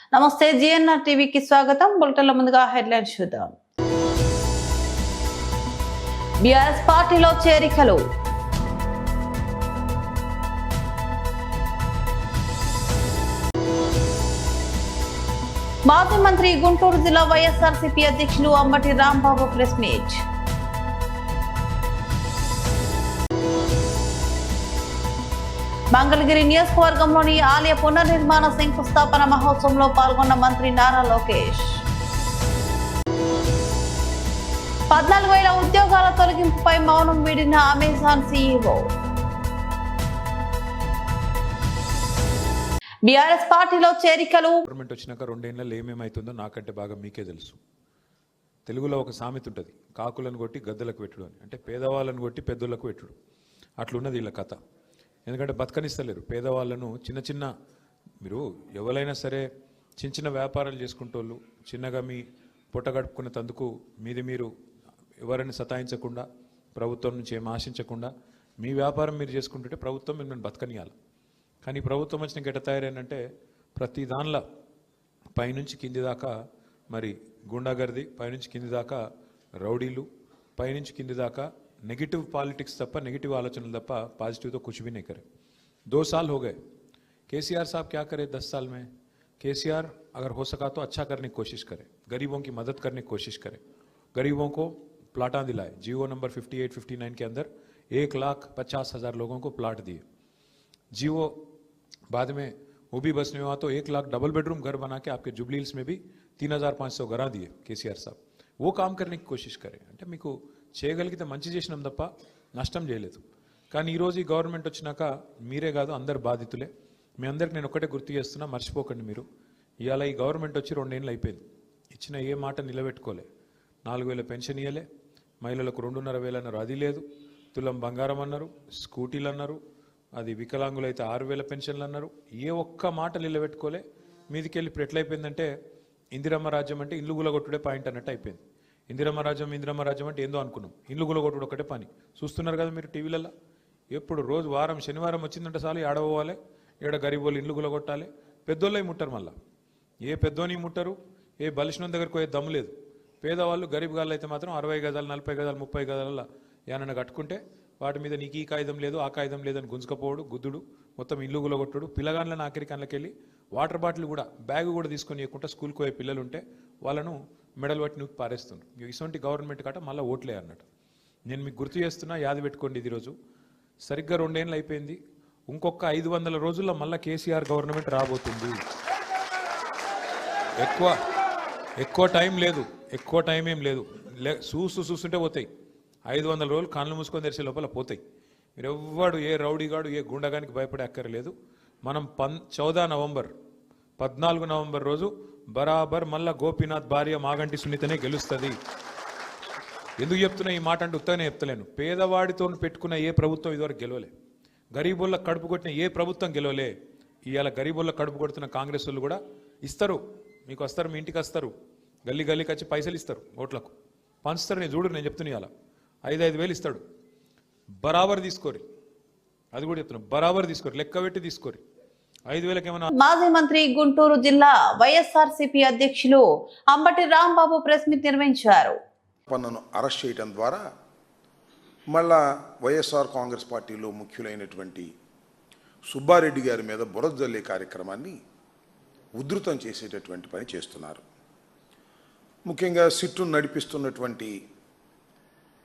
నమస్తే జిఎన్ఆర్ టీవీకి స్వాగతం. బులెటిన్ల ముందుగా హెడ్లైన్స్ చూద్దాం. బీఆర్ఎస్ పార్టీలో చేరికలు. మాజీ మంత్రి గుంటూరు జిల్లా వైఎస్ఆర్సీపీ అధ్యక్షులు అంబటి రాంబాబు ప్రెస్ మీట్. మంగళగిరి నియోజకవర్గంలోని ఆలయ పునర్నిర్మాణ శంకుస్థాపన మహోత్సవంలో పాల్గొన్న మంత్రి నారా లోకేష్. 14,000 ఉద్యోగాల తొలగింపుపై మౌనం వీడిన అమెజాన్ సీఈఓ. బీఆర్ఎస్ పార్టీలో చేరికలు. గవర్నమెంట్ వచ్చినాక 2 ఏళ్లలో ఏమేమైతుందో నాకంటే బాగా మీకే తెలుసు. తెలుగులో ఒక సామెత ఉంటుంది, కాకులను కొట్టి గద్దలకు పెట్టుడు అని. అంటే పేదవాళ్ళను కొట్టి పెద్దోళ్ళకు పెట్టుడు. అట్లున్నది వీళ్ళ కథ. ఎందుకంటే బతకనిస్తలేరు పేదవాళ్ళను. చిన్న మీరు ఎవరైనా సరే చిన్న వ్యాపారాలు చేసుకుంటోళ్ళు, చిన్నగా మీ పొట్ట గడుపుకున్న తందుకు మీరు ఎవరిని సతాయించకుండా, ప్రభుత్వం నుంచి ఏం ఆశించకుండా మీ వ్యాపారం మీరు చేసుకుంటుంటే ప్రభుత్వం మిమ్మల్ని బతకనియాలి. కానీ ప్రభుత్వం వచ్చిన గెట తయారైందంటే ప్రతి దానిలో పైనుంచి కింది దాకా మరి గుండాగర్ది, పైనుంచి కింది దాకా రౌడీలు, పైనుంచి కింది దాకా नेगेटिव पॉलिटिक्स तप्पा, नेगेटिव आलोचना तप्पा पॉजिटिव तो कुछ भी नहीं करे. 2 साल हो गए. केसीआर साहब क्या करे 10 साल में? केसीआर अगर हो सका तो अच्छा करने की कोशिश करे, गरीबों की मदद करने की कोशिश करे, गरीबों को प्लाटा दिलाए. जियो नंबर 58-59 के अंदर 1,50,000 लोगों को प्लाट दिए. जियो बाद में वो भी बस नहीं हुआ तो 1 लाख डबल बेडरूम घर बना के आपके जुबली हिल्स में भी 3,500 घर दिए केसीआर साहब. वो काम करने की कोशिश करें. అంటే మీకు చేయగలిగితే మంచి చేసినాం తప్ప నష్టం చేయలేదు. కానీ ఈరోజు ఈ గవర్నమెంట్ వచ్చినాక మీరే కాదు అందరు బాధితులే. మీ అందరికి నేను ఒక్కటే గుర్తు చేస్తున్నా, మర్చిపోకండి మీరు. ఇవాళ ఈ గవర్నమెంట్ వచ్చి 2 ఏళ్ళు అయిపోయింది. ఇచ్చిన ఏ మాట నిలబెట్టుకోలే. 4,000 పెన్షన్ ఇవ్వలే, మహిళలకు 2,500 అన్నారు, అది లేదు. తులం బంగారం అన్నారు, స్కూటీలు అన్నారు, అది వికలాంగులు అయితే 6,000 పెన్షన్లు అన్నారు. ఏ ఒక్క మాట నిలబెట్టుకోలే. మీదికి వెళ్ళి ఇప్పుడు ఎట్లయిపోయిందంటే ఇందిరమ్మ రాజ్యం అంటే ఇల్లు గులగొట్టుడే పాయింట్ అన్నట్టు అయిపోయింది. ఇందిరమ్మ రాజ్యం అంటే ఏందో అనుకున్నాం. ఇల్లు గులగొట్టుడు ఒకటే పని. చూస్తున్నారు కదా మీరు టీవీలలో. ఎప్పుడు రోజు వారం శనివారం వచ్చిందంటే చాలు ఏడవాలి, ఏడ గరీబోళ్ళు ఇల్లు గులగొట్టాలి. పెద్దోళ్ళవి ముట్టరు. మళ్ళీ ఏ పెద్దోని ముట్టరు, ఏ బలిసిన దగ్గరకు పోయే దమ్ము లేదు. పేదవాళ్ళు గరీబ్ గాళ్ళు అయితే మాత్రం 60 గజాలు, 40 గజాలు, 30 గజాల ఏమన్నా కట్టుకుంటే వాటి మీద నీకు ఈ కాగితం లేదు, ఆ కాగితం లేదని గుంజుకపోవడు, గుద్దుడు, మొత్తం ఇల్లు గులగొట్టుడు. పిల్లగాళ్ళని ఆఖరి కళ్ళకి వెళ్ళి వాటర్ బాటిల్ కూడా, బ్యాగ్ కూడా తీసుకొని ఇవ్వకుండా స్కూల్కి పోయే పిల్లలు ఉంటే వాళ్ళను మెడల్ పట్టి నువ్వు పారేస్తున్నారు. ఇటువంటి గవర్నమెంట్ కాట మళ్ళీ ఓట్లే అన్నట్టు. నేను మీకు గుర్తు చేస్తున్నా, యాది పెట్టుకోండి. ఇది రోజు సరిగ్గా 2 ఏళ్ళు అయిపోయింది. ఇంకొక 500 రోజుల్లో మళ్ళీ కేసీఆర్ గవర్నమెంట్ రాబోతుంది. ఎక్కువ టైం లేదు, ఎక్కువ టైం ఏం లేదు. చూస్తుంటే పోతాయి. 500 రోజులు కళ్ళు మూసుకొని తెరిచే లోపల పోతాయి. మీరు ఎవ్వడు, ఏ రౌడీగాడు, ఏ గుండగానికి భయపడే అక్కర్లేదు. మనం 14 నవంబర్ రోజు బరాబర్ మళ్ళా గోపీనాథ్ భార్య మాగంటి సునీతనే గెలుస్తుంది. ఎందుకు చెప్తున్నా ఈ మాట అంటే ఉత్తగానే చెప్తలేను. పేదవాడితో పెట్టుకున్న ఏ ప్రభుత్వం ఇదివరకు గెలవలే. గరీబుల్లో కడుపు కొట్టిన ఏ ప్రభుత్వం గెలవలే. ఇవాళ గరీబుల్లో కడుపు కొడుతున్న కాంగ్రెస్ వాళ్ళు కూడా ఇస్తారు, మీకు వస్తారు, మీ ఇంటికి వస్తారు, గల్లీకి వచ్చి పైసలు ఇస్తారు, ఓట్లకు పంచుతారు. నేను చూడు, నేను చెప్తున్నా ఇవాళ 5,000 ఇస్తాడు. బరాబర్ తీసుకోరి. అది కూడా చెప్తున్నా, బరాబర్ తీసుకోరి, లెక్క పెట్టి తీసుకోరి. 5,000 ఏమన్నా. మాజీ మంత్రి గుంటూరు జిల్లా వైఎస్ఆర్సీపీ అధ్యక్షులు అంబటి రాంబాబు ప్రెస్ మీట్ నిర్వహించారు. పన్నును అరెస్ట్ చేయడం ద్వారా మళ్ళా వైఎస్ఆర్ కాంగ్రెస్ పార్టీలో ముఖ్యులైనటువంటి సుబ్బారెడ్డి గారి మీద బురద జల్లే కార్యక్రమాన్ని ఉధృతం చేసేటటువంటి పని చేస్తున్నారు. ముఖ్యంగా సిట్టును నడిపిస్తున్నటువంటి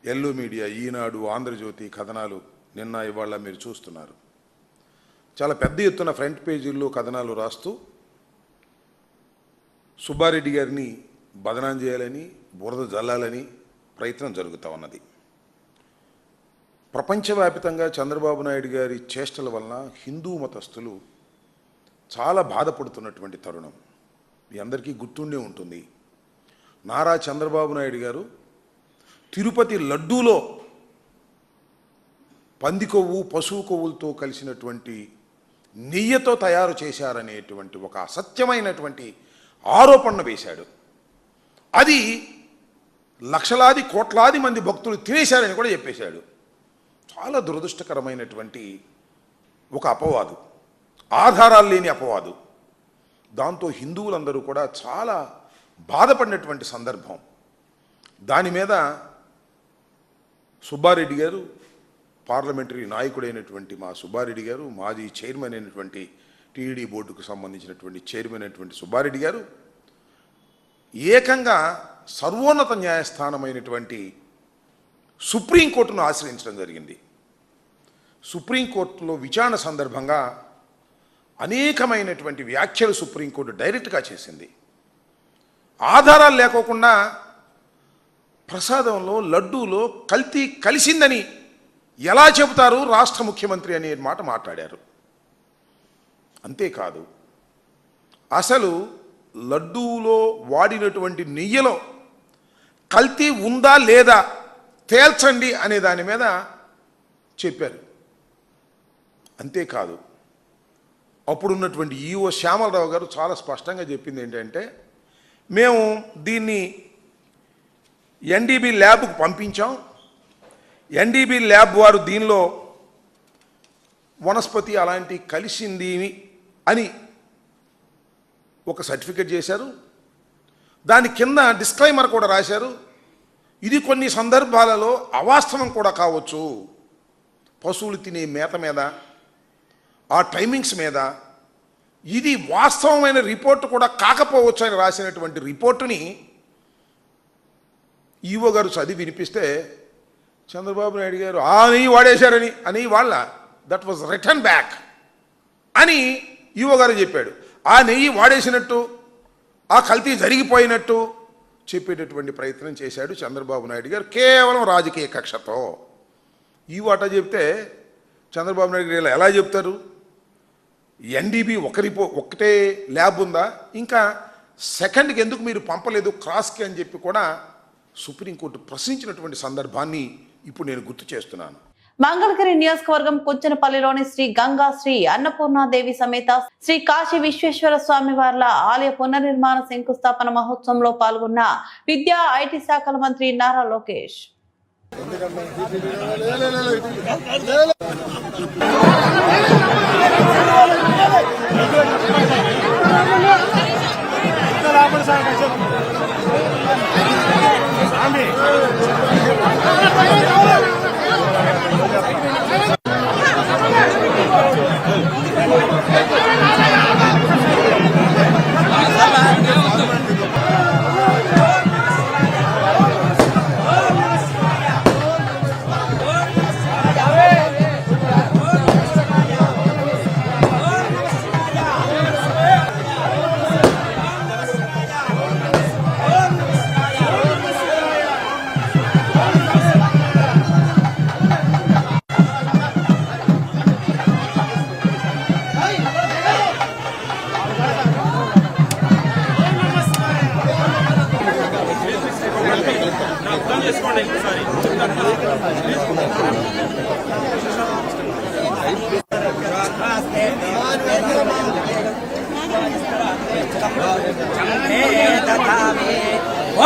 ఎల్లో మీడియా, ఈనాడు, ఆంధ్రజ్యోతి కథనాలు నిన్న ఇవాళ మీరు చూస్తున్నారు. చాలా పెద్ద ఎత్తున ఫ్రంట్ పేజీల్లో కథనాలు రాస్తూ సుబ్బారెడ్డి గారిని బదనాం చేయాలని, బురద జల్లాలని ప్రయత్నం జరుగుతూ ఉన్నది. ప్రపంచవ్యాప్తంగా చంద్రబాబు నాయుడు గారి చేష్టల వలన హిందూ మతస్థులు చాలా బాధపడుతున్నటువంటి తరుణం మీ అందరికీ గుర్తుండే ఉంటుంది. నారా చంద్రబాబు నాయుడు గారు తిరుపతి లడ్డూలో పంది కొవ్వు, పశువు కొవ్వులతో కలిసినటువంటి నెయ్యితో తయారు చేశారనేటువంటి ఒక అసత్యమైనటువంటి ఆరోపణ వేశాడు. అది లక్షలాది కోట్లాది మంది భక్తులు తినేశారని కూడా చెప్పేశాడు. చాలా దురదృష్టకరమైనటువంటి ఒక అపవాదు, ఆధారాలు లేని అపవాదు. దాంతో హిందువులందరూ కూడా చాలా బాధపడినటువంటి సందర్భం. దాని మీద సుబ్బారెడ్డి గారు, పార్లమెంటరీ నాయకుడైనటువంటి మా సుబ్బారెడ్డి గారు, మాజీ చైర్మన్ అయినటువంటి టీడీ బోర్డుకు సంబంధించినటువంటి చైర్మన్ అయినటువంటి సుబ్బారెడ్డి గారు ఏకంగా సర్వోన్నత న్యాయస్థానమైనటువంటి సుప్రీంకోర్టును ఆశ్రయించడం జరిగింది. సుప్రీంకోర్టులో విచారణ సందర్భంగా అనేకమైనటువంటి వ్యాఖ్యలు సుప్రీంకోర్టు డైరెక్ట్గా చేసింది. ఆధారాలు లేకోకుండా ప్రసాదంలో, లడ్డూలో కల్తీ కలిసిందని ఎలా చెబుతారు రాష్ట్ర ముఖ్యమంత్రి అనే మాట మాట్లాడారు. అంతేకాదు, అసలు లడ్డూలో వాడినటువంటి నెయ్యిలో కల్తీ ఉందా లేదా తేల్చండి అనే దాని మీద చెప్పారు. అంతేకాదు, అప్పుడున్నటువంటి ఈఓ శ్యామలరావు గారు చాలా స్పష్టంగా చెప్పింది ఏంటంటే, మేము దీన్ని ఎన్డీబీ ల్యాబ్కు పంపించాం, ఎన్డీబీ ల్యాబ్ వారు దీనిలో వనస్పతి అలాంటి కలిసింది అని ఒక సర్టిఫికెట్ చేశారు. దాని కింద డిస్క్లైమర్ కూడా రాశారు, ఇది కొన్ని సందర్భాలలో అవాస్తవం కూడా కావచ్చు, పశువులు తినే మేత మీద, ఆ టైమింగ్స్ మీద ఇది వాస్తవమైన రిపోర్టు కూడా కాకపోవచ్చు అని రాసినటువంటి రిపోర్టుని ఈవో గారు చదివి వినిపిస్తే చంద్రబాబు నాయుడు గారు ఆ నెయ్యి వాడేశారని అని వాళ్ళ దట్ వాజ్ రిటర్న్ బ్యాక్ అని ఈవో గారు చెప్పాడు. ఆ నెయ్యి వాడేసినట్టు, ఆ కల్తీ జరిగిపోయినట్టు చెప్పేటటువంటి ప్రయత్నం చేశాడు చంద్రబాబు నాయుడు గారు కేవలం రాజకీయ కక్షతో. ఈవో అట చెప్తే చంద్రబాబు నాయుడు గారు ఎలా చెప్తారు? ఎన్డీబీ ఒకటే ల్యాబ్ ఉందా, ఇంకా సెకండ్కి ఎందుకు మీరు పంపలేదు క్రాస్కి అని చెప్పి కూడా సుప్రీంకోర్టు ప్రశ్నించినటువంటి సందర్భాన్ని ఇప్పుడు నేను గుర్తు చేస్తున్నాను. మంగళగిరి నియోజకవర్గం కుంచనపల్లిలోని శ్రీ గంగా శ్రీ అన్నపూర్ణాదేవి సమేత శ్రీ కాశీ విశ్వేశ్వర స్వామి వార్ల ఆలయ పునర్నిర్మాణ శంకుస్థాపన మహోత్సవంలో పాల్గొన్న విద్యా ఐటీ శాఖల మంత్రి నారా లోకేష్.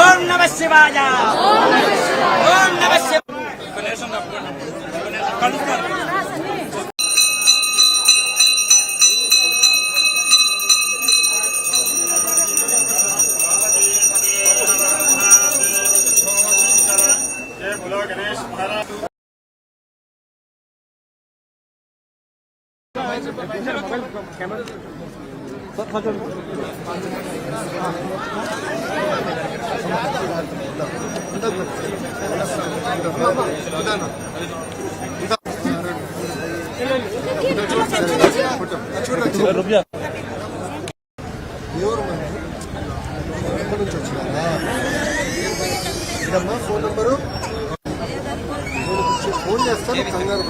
ఓం నమః శివాయ. ఓం నమః శివాయ. ఇదమ్మా ఫోన్ నంబరు, ఫోన్ చేస్తాను కంగారు.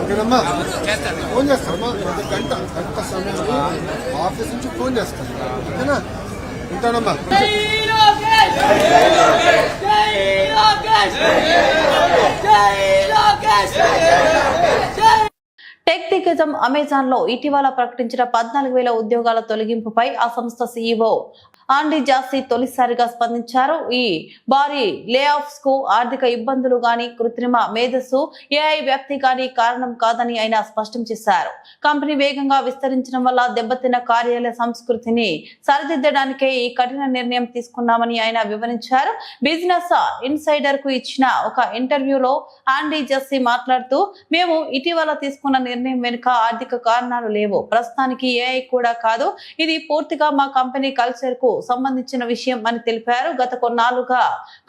ఓకేనమ్మా, ఫోన్ చేస్తానమ్మా. గంట సమయంలో ఆఫీస్ నుంచి ఫోన్ చేస్తాను. ఓకేనా, ఉంటానమ్మా. టెక్ దిగ్గజం అమెజాన్ లో ఇటీవల ప్రకటించిన 14,000 ఉద్యోగాల తొలగింపుపై ఆ సంస్థ సీఈఓ ఆండీ జాస్తి తొలిసారిగా స్పందించారు. ఈ భారీ లే ఆఫ్స్ కు ఆర్థిక ఇబ్బందులు గాని కృత్రిమ మేధస్సు ఏఐ వ్యాప్తి గాని కారణం కాదని ఆయన స్పష్టం చేశారు. కంపెనీ వేగంగా విస్తరించడం వల్ల దెబ్బతిన్న కార్యాలయ సంస్కృతిని సరిదిద్దడానికే ఈ కఠిన నిర్ణయం తీసుకున్నామని ఆయన వివరించారు. బిజినెస్ ఇన్సైడర్ కు ఇచ్చిన ఒక ఇంటర్వ్యూలో ఆండీ జాస్తి మాట్లాడుతూ, మేము ఇటీవల తీసుకున్న నిర్ణయం వెనుక ఆర్థిక కారణాలు లేవు. ప్రస్తుతానికి ఏఐ కూడా కాదు, ఇది పూర్తిగా మా కంపెనీ కల్చర్ కు సంబంధించిన విషయం అని తెలిపారు. గత కొన్నాళ్లుగా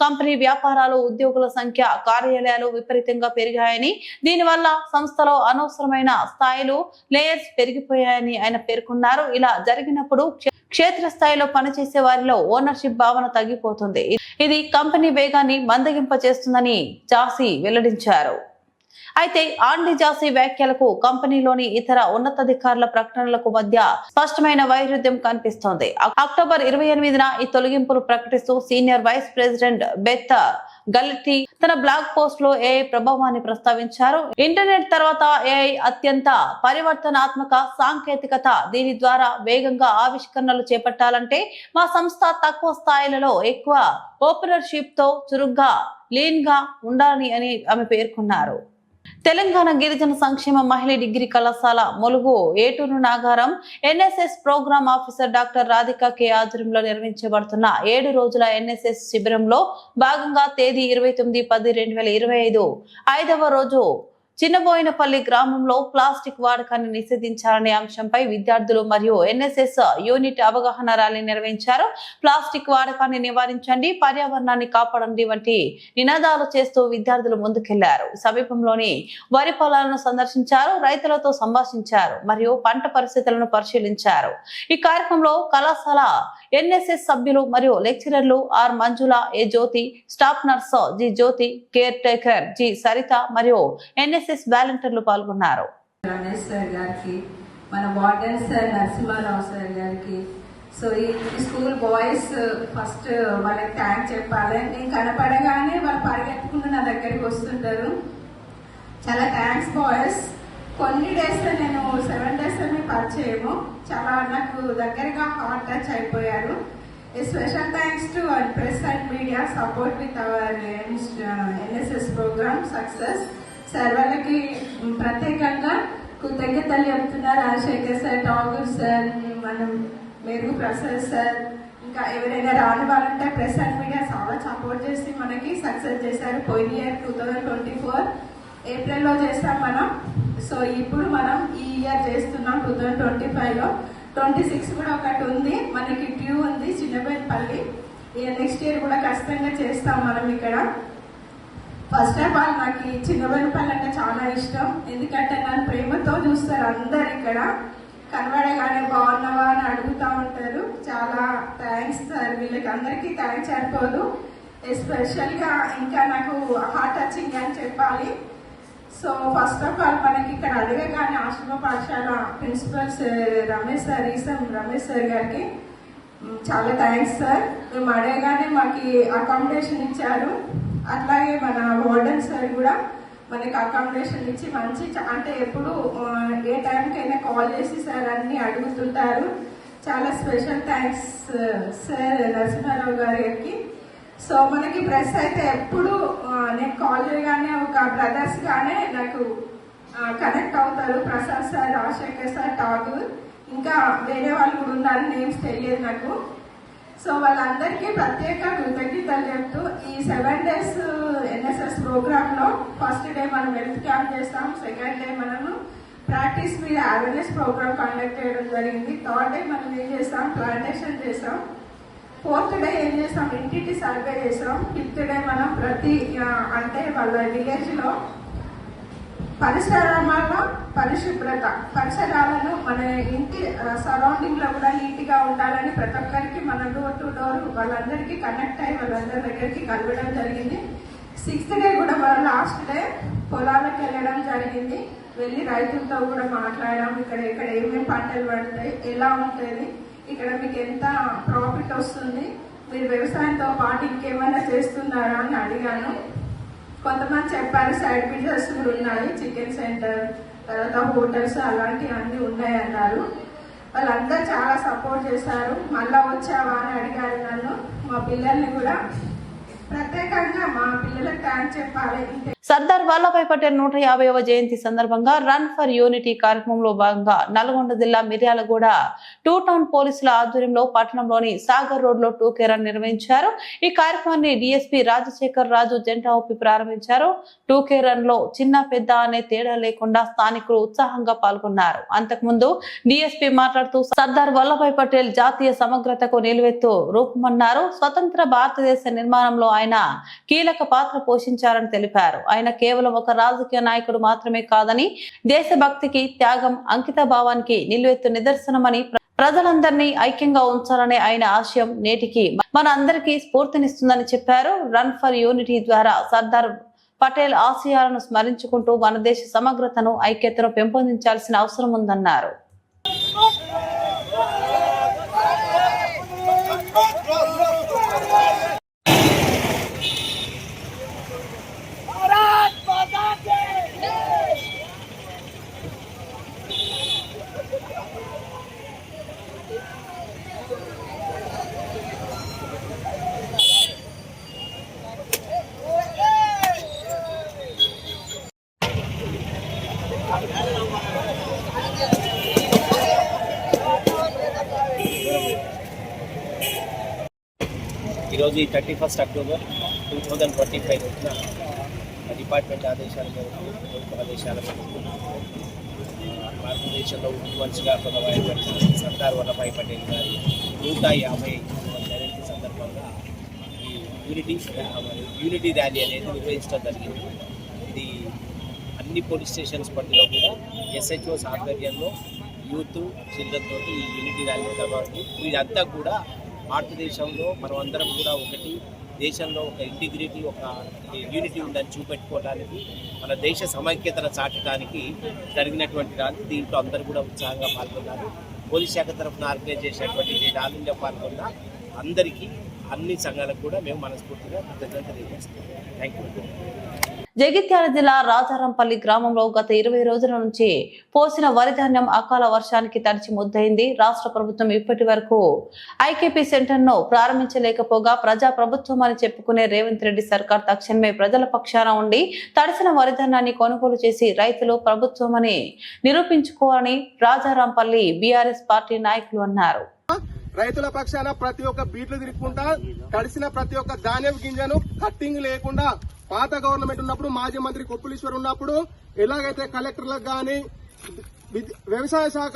కంపెనీ వ్యాపారాలు, ఉద్యోగుల సంఖ్య, కార్యాలయాలు విపరీతంగా పెరిగాయని, దీనివల్ల సంస్థలో అనవసరమైన స్థాయిలు, లేయర్స్ పెరిగిపోయాయని ఆయన పేర్కొన్నారు. ఇలా జరిగినప్పుడు క్షేత్రస్థాయిలో పనిచేసే వారిలో ఓనర్షిప్ భావన తగ్గిపోతుంది. ఇది కంపెనీ వేగాన్ని మందగింపచేస్తుందని జాస్తి వెల్లడించారు. అయితే ఆండీ జాస్తి వ్యాఖ్యలకు కంపెనీలోని ఇతర ఉన్నతాధికారుల ప్రకటనలకు మధ్య స్పష్టమైన వైరుధ్యం కనిపిస్తోంది. అక్టోబర్ 28న ఈ తొలగింపులు ప్రకటిస్తూ సీనియర్ వైస్ ప్రెసిడెంట్ బెత్ గల్లెట్టి తన బ్లాగ్ పోస్ట్ లో ఏఐ ప్రభావాన్ని ప్రస్తావించారు. ఇంటర్నెట్ తర్వాత ఏఐ అత్యంత పరివర్తనాత్మక సాంకేతికత. దీని ద్వారా వేగంగా ఆవిష్కరణలు చేపట్టాలంటే మా సంస్థ తక్కువ స్థాయిలలో ఎక్కువ ఓపెనర్షిప్ తో చురుగ్గా లీన్ గా ఉండాలని అని ఆమె పేర్కొన్నారు. తెలంగాణ గిరిజన సంక్షేమ మహిళా డిగ్రీ కళాశాల Mulugu Eturu Nagaram NSS program officer doctor Radhika K ఆధ్వర్యంలో నిర్వహించబడుతున్న 7 రోజుల ఎన్ఎస్ఎస్ శిబిరంలో భాగంగా తేదీ 29/10/2025 5వ రోజు చిన్నబోయినపల్లి గ్రామంలో ప్లాస్టిక్ వాడకాన్ని నిషేధించాలనే అంశంపై విద్యార్థులు మరియు ఎన్ఎస్ఎస్ యూనిట్ అవగాహన ర్యాలీ నిర్వహించారు. ప్లాస్టిక్ వాడకాన్ని నివారించండి, పర్యావరణాన్ని కాపాడండి వంటి నినాదాలు చేస్తూ విద్యార్థులు ముందుకెళ్లారు. సమీపంలోని వరి పొలాలను సందర్శించారు, రైతులతో సంభాషించారు మరియు పంట పరిస్థితులను పరిశీలించారు. ఈ కార్యక్రమంలో కళాశాల ఎన్ఎస్ఎస్ సభ్యులు మరియు లెక్చరర్లు R Manjula, A Jyothi, staff nurse G Jyothi, caretaker G Saritha మరియు ఎన్ఎస్ఎస్ వాలంటీర్లు పాల్గొన్నారు. రమేష్ సార్ గారికి, మన వార్డెన్ సార్ నరసింహారావు సార్ గారికి, సో ఈ స్కూల్ బాయ్స్ ఫస్ట్ వాళ్ళకి థ్యాంక్ చెప్పాలి. నేను కనపడగానే వాళ్ళు పరిగెత్తుకుంటూ నా దగ్గరికి వస్తుంటారు. చాలా థ్యాంక్స్ బాయ్స్. కొన్ని డేస్ నేను 7 days పరిచయము, చాలా నాకు దగ్గరగా హార్ట్ టచ్ అయిపోయారు. Special thanks to press and media support with our NSS program success. Sir వాళ్ళకి ప్రత్యేకంగా కృతజ్ఞతలు చెప్తున్నారు. రాజశేఖర్ సార్, ఠాగూర్ సార్, మనం మెరుగు ప్రసాద్ సార్, ఇంకా ఎవరైనా రాని వాళ్ళు ఉంటే ప్రెస్ అండ్ మీడియా చాలా సపోర్ట్ చేసి మనకి సక్సెస్ చేశారు. పోయిన ఇయర్ 2024 ఏప్రిల్లో చేస్తాం మనం. సో ఇప్పుడు మనం ఈ ఇయర్ చేస్తున్నాం 2025లో. 26 కూడా ఒకటి ఉంది మనకి, డ్యూ ఉంది చిన్నబోయినపల్లి. నెక్స్ట్ ఇయర్ కూడా ఖచ్చితంగా చేస్తాం మనం ఇక్కడ. ఫస్ట్ ఆఫ్ ఆల్ నాకు చిన్నబోయినపల్లి అంటే చాలా ఇష్టం, ఎందుకంటే నన్ను ప్రేమతో చూస్తారు అందరు. ఇక్కడ కనబడగానే బాగున్నావా అని అడుగుతూ ఉంటారు. చాలా థ్యాంక్స్ సార్, వీళ్ళకి అందరికీ థ్యాంక్స్ సరిపోదు. ఎస్పెషల్గా ఇంకా నాకు హార్ట్ టచింగ్ అని చెప్పాలి. సో ఫస్ట్ ఆఫ్ ఆల్ మనకి ఇక్కడ అడగగానే ఆశ్రమ పాఠశాల ప్రిన్సిపల్ రమేష్ సార్ గారికి చాలా థ్యాంక్స్ సార్. మేము అడగగానే మాకు అకామిడేషన్ ఇచ్చారు. అట్లాగే మన వార్డెన్ సార్ కూడా మనకి అకామిడేషన్ ఇచ్చి మంచి, అంటే ఎప్పుడు ఏ టైంకైనా కాల్ చేసి సార్ అన్ని అడుగుతుంటారు. చాలా స్పెషల్ థ్యాంక్స్ సార్ నరసింహారావు గారికి. సో మనకి ప్రెస్ అయితే ఎప్పుడు నేను కాల్ చేయగానే ఒక బ్రదర్స్ గానే నాకు కనెక్ట్ అవుతారు. ప్రసాద్ సార్, రాజశేఖర్ సార్, ఠాగూర్, ఇంకా వేరే వాళ్ళు కూడా ఉన్నారు, నేమ్స్ తెలియదు నాకు. సో వాళ్ళందరికీ ప్రత్యేక కృతజ్ఞతలు చెప్తూ ఈ 7 days ఎన్ఎస్ఎస్ ప్రోగ్రామ్ లో ఫస్ట్ డే మనం హెల్త్ క్యాంప్ చేస్తాం, సెకండ్ డే మనము ప్రాక్టీస్ మీద అవేర్నెస్ ప్రోగ్రామ్ కండక్ట్ చేయడం జరిగింది. థర్డ్ డే మనం ఏం చేస్తాం, ప్లాంటేషన్ చేస్తాం. ఫోర్త్ డే ఏం చేస్తాం, ఇంటింటి సర్వే చేస్తాం. ఫిఫ్త్ డే మనం ప్రతి అంటే వాళ్ళ విలేజ్ లో పరిసరాలలో పరిసరాలను మన ఇంటి సరౌండింగ్ లో కూడా నీట్ గా ఉండాలని ప్రతి ఒక్కరికి మనం డోర్ టు డోర్ వాళ్ళందరికీ కనెక్ట్ అయ్యి వాళ్ళందరి దగ్గరికి కలవడం జరిగింది. 6th డే కూడా మన లాస్ట్ డే పొలాలకు వెళ్ళడం జరిగింది. వెళ్ళి రైతులతో కూడా మాట్లాడడం, ఇక్కడ ఏమేమి పంటలు పడతాయి, ఎలా ఉంటుంది, ఇక్కడ మీకు ఎంత ప్రాఫిట్ వస్తుంది, మీరు వ్యవసాయంతో పాటు ఇంకేమైనా చేస్తున్నారా అని అడిగాను. కొంతమంది చెప్పారు సైడ్ బిజినెస్ కూడా ఉన్నాయి, చికెన్ సెంటర్, తర్వాత హోటల్స్ అలాంటివి అన్నీ ఉన్నాయి అన్నారు. వాళ్ళందరూ చాలా సపోర్ట్ చేశారు. మళ్ళా వచ్చావా అని అడిగారు నన్ను. మా పిల్లల్ని కూడా ప్రత్యేకంగా మా పిల్లలకు థ్యాంక్స్ చెప్పాలి. సర్దార్ వల్లభాయ్ పటేల్ 150వ జయంతి సందర్భంగా రన్ ఫర్ యూనిటీ కార్యక్రమంలో భాగంగా నల్గొండ జిల్లా మిర్యాలగూడ టూ టౌన్ పోలీసుల ఆధ్వర్యంలో పట్టణంలోని సాగర్ రోడ్ లో టూకే రన్ నిర్వహించారు. ఈ కార్యక్రమాన్ని డిఎస్పీ రాజశేఖర్ రాజు జెండా ఊపి ప్రారంభించారు. టూకే రన్ లో చిన్న పెద్ద అనే తేడా లేకుండా స్థానికులు ఉత్సాహంగా పాల్గొన్నారు. అంతకుముందు డిఎస్పీ మాట్లాడుతూ సర్దార్ వల్లభాయ్ పటేల్ జాతీయ సమగ్రతకు నిలువెత్తు రూపమన్నారు. స్వతంత్ర భారతదేశ నిర్మాణంలో ఆయన కీలక పాత్ర పోషించారని తెలిపారు. ఆయన కేవలం ఒక రాజకీయ నాయకుడు మాత్రమే కాదని దేశభక్తికి, త్యాగం, అంకిత భావానికి నిలువెత్తు నిదర్శనమని, ప్రజలందరినీ ఐక్యంగా ఉంచాలనే ఆయన ఆశయం నేటికి మన అందరికీ స్ఫూర్తినిస్తుందని చెప్పారు. రన్ ఫర్ యూనిటీ ద్వారా సర్దార్ పటేల్ ఆశయాలను స్మరించుకుంటూ మన దేశ సమగ్రతను, ఐక్యతను పెంపొందించాల్సిన అవసరం ఉందన్నారు. ఈరోజు ఈ 31 అక్టోబర్ 2025 రోజున డిపార్ట్మెంట్ ఆదేశాల మేరకు, ప్రభుత్వ ఆదేశాల మేరకు భారతదేశంలో మంచిగా కొనసాగిన సర్దార్ వల్లభాయ్ పటేల్ గారి 150వ జయంతి సందర్భంగా ఈ యూనిటీ ర్యాలీ అనేది నిర్వహించడం జరిగింది. ఇది అన్ని పోలీస్ స్టేషన్స్ పరిధిలో కూడా SHOs ఆధ్వర్యంలో యూత్, చిల్డ్రన్ తోటి ఈ యూనిటీ ర్యాలీ కాబట్టి ఇదంతా కూడా భారతదేశంలో మనం అందరం కూడా ఒకటి, దేశంలో ఒక ఇంటిగ్రిటీ, ఒక యూనిటీ ఉందని చూపెట్టుకోవడానికి, మన దేశ సమైక్యతను చాటడానికి జరిగినటువంటి ర్యాలీ. దీంట్లో అందరూ కూడా ఉత్సాహంగా పాల్గొన్నారు. పోలీస్ శాఖ తరఫున ఆర్గనైజ్ చేసినటువంటి ఈ ర్యాలీలో పాల్గొన్న అందరికీ, అన్ని సంఘాలకు కూడా మేము మనస్ఫూర్తిగా కృతజ్ఞతలు తెలియజేస్తున్నాం. Thank you. జగిత్యాల జిల్లా రాజారంపల్లి గ్రామంలో గత 20 రోజుల నుంచి పోసిన వరి ధాన్యం అకాల వర్షానికి తడిచి ముద్దయింది. రాష్ట్ర ప్రభుత్వం ఇప్పటి వరకు ఐకేపీ సెంటర్ ను ప్రారంభించలేకపోగా ప్రజా ప్రభుత్వం అని చెప్పుకునే రేవంత్ రెడ్డి సర్కార్ తక్షణమే ప్రజల పక్షాన ఉండి తడిసిన వరి ధాన్యాన్ని కొనుగోలు చేసి రైతులు ప్రభుత్వం అని నిరూపించుకోవాలని రాజారంపల్లి బీఆర్ఎస్ పార్టీ నాయకులు అన్నారు. రైతుల పక్షాన ప్రతి ఒక్క బీట్లు తిరుక్కుంటా తడిసిన ప్రతి ఒక్క ధాన్యం గింజను కట్టింగ్ లేకుండా, పాత గవర్నమెంట్ ఉన్నప్పుడు, మాజీ మంత్రి కొప్పులీశ్వర్ ఉన్నప్పుడు ఎలాగైతే కలెక్టర్లకు గాని, వ్యవసాయ శాఖ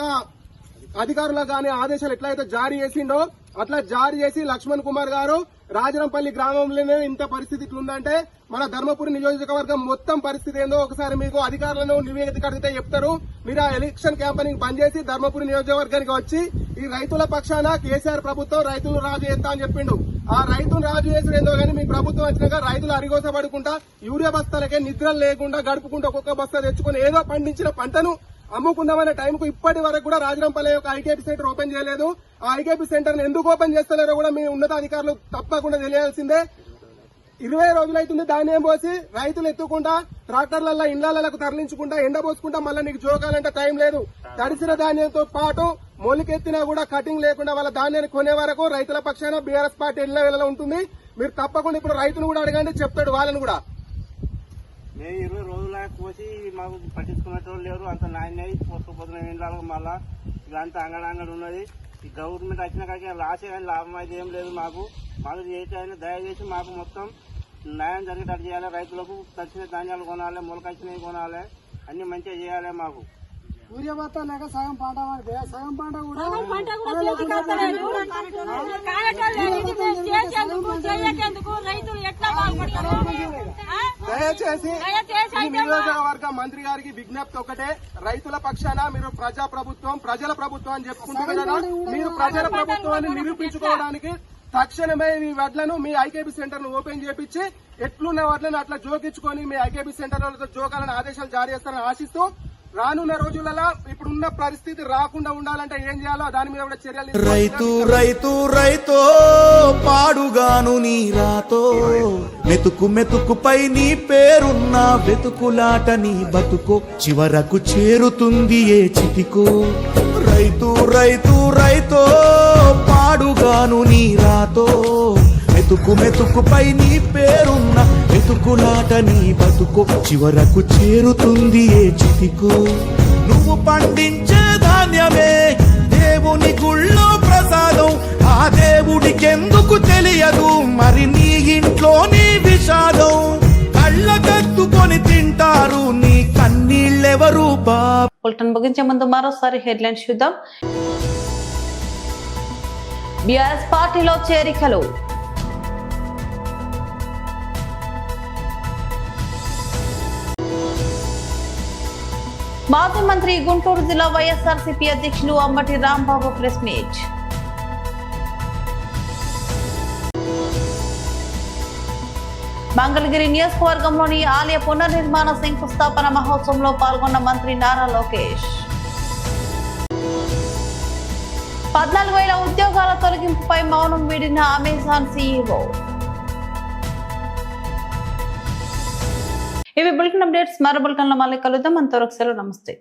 అధికారులకు గాని ఆదేశాలు ఎట్లయితే జారీ చేసిండో అట్లా జారీ చేసి లక్ష్మణ్ కుమార్ గారు రాజరంపల్లి గ్రామంలోనే ఇంత పరిస్థితి ఇట్లుందంటే మన ధర్మపురి నియోజకవర్గం మొత్తం పరిస్థితి ఏందో ఒకసారి మీకు అధికారులను నివేదిక అడిగితే చెప్తారు. మీరు ఆ ఎలక్షన్ క్యాంపెయినింగ్ బంద్ చేసి ధర్మపురి నియోజకవర్గానికి వచ్చి ఈ రైతుల పక్షాన కేసీఆర్ ప్రభుత్వం రైతులు రాజు చేస్తా అని చెప్పిండు. ఆ రైతులు రాజు చేసినేందో గానీ మీ ప్రభుత్వం వచ్చినాక రైతులు అరిగోసపడుకుంటా యూరియా బస్తాలకే నిద్రలు లేకుండా గడుపుకుంటూ ఒక్కొక్క బస్తా తెచ్చుకుని ఏదో పండించిన పంటను అమ్ముకుందామనే టైంకు ఇప్పటి వరకు కూడా రాజరంపల్లి యొక్క ఐకేపీ సెంటర్ ఓపెన్ చేయలేదు. ఆ ఐకేపీ సెంటర్ ఎందుకు ఓపెన్ చేస్తలేరో కూడా మీ ఉన్నతాధికారులు తప్పకుండా తెలియాల్సిందే. 20 రోజులైతుంది ధాన్యం పోసి రైతులు ఎత్తుకుంటా ట్రాక్టర్లలో ఇళ్లకు తరలించుకుంటా ఎండబోసుకుంటా మళ్ళీ నీకు జోకాలంటే టైం లేదు. తడిసిన ధాన్యంతో పాటు మొలికెత్తినా కూడా కటింగ్ లేకుండా వాళ్ళ ధాన్యాన్ని కొనే వరకు రైతుల పక్షాన బీఆర్ఎస్ పార్టీ ఎల్ల ఉంటుంది. మీరు తప్పకుండా ఇప్పుడు రైతును కూడా అడగండి, చెప్తాడు వాళ్ళని కూడా. మేము 20 రోజుల పోసి మాకు పట్టించుకునేటోళ్ళు లేరు. అంత నాణ్యయి పోసుకుపోతున్న ఇండ్లకు మళ్ళా ఇదంతా అంగడంగడు ఉన్నది. ఈ గవర్నమెంట్ వచ్చిన కాడికి లాసే కానీ లాభం అయితే ఏం లేదు. మాకు చేయాలి, దయచేసి మాకు మొత్తం న్యాయం జరిగేటట్టు చేయాలి. రైతులకు తడిచిన ధాన్యాలు కొనాలి, మొలకొచ్చినవి కొనాలి, అన్ని మంచిగా చేయాలి. మాకు ఊరియా బస్తాక సగం పంట పడితే సగం పంట కూడా దయచేసి ఈ నియోజకవర్గ మంత్రి గారికి విజ్ఞప్తి ఒకటే, రైతుల పక్షాన మీరు ప్రజా ప్రభుత్వం, ప్రజల ప్రభుత్వం అని చెప్పుకుంటున్నారు కదా, మీరు ప్రజల ప్రభుత్వాన్ని నిరూపించుకోవడానికి తక్షణమే మీ వడ్లను మీ ఐకేపీ సెంటర్ ను ఓపెన్ చేపించి ఎట్లున్న వడ్లను అట్లా జోకించుకొని మీ ఐకేపీ సెంటర్లతో జోకాలని ఆదేశాలు జారీ చేస్తారని ఆశిస్తూ రానున్న రోజులలో ఇప్పుడున్న పరిస్థితి రాకుండా ఉండాలంటే ఏం చేయాలో దాని మీద కూడా చర్యలు. రైతు రైతు రైతో పాడుగాను నీ రాతో మెతుకు మెతుకుపై నీ పేరున్న వెతుకులాట నీ బతుకో చివరకు చేరుతుంది ఏ చితికో. రైతు రైతు రైతో పాడుగాను నీ రాతో మెతుకు మెతుకుపై నీ పేరున్న మెతుకులాట నీ బతుకు చివరకు చేరుతుంది ఏ చితికు నువ్వు పండించే ధాన్యమే దేవుని గుళ్ళో ప్రసాదం ఆ దేవుడికెందుకు తెలియదు మరి నీ ఇంట్లో నీ విషాదం కళ్ళకత్తుకొని తింటారు నీ కన్నీళ్ళెవరు బాబు. బులెటిన్ ముగించే ముందు మరోసారి హెడ్లైన్స్ చూద్దాం. బీఆర్ఎస్ పార్టీలో చేరికలు. మాజీ మంత్రి గుంటూరు జిల్లా వైఎస్ఆర్సీపీ అధ్యక్షులు అంబటి రాంబాబు ప్రెస్ మీట్. మంగళగిరి నియోజకవర్గంలోని ఆలయ పునర్నిర్మాణ శంకుస్థాపన మహోత్సవంలో పాల్గొన్న మంత్రి నారా లోకేష్. 14,000 ఉద్యోగాల తొలగింపుపై మౌనం వీడిన అమెజాన్ సీఈఓ. ఇవి బులెటిన్ అప్డేట్స్. మరో బులెటిన్లో మళ్ళీ కలుద్దాం. అంతవరకు సెలవు. నమస్తే.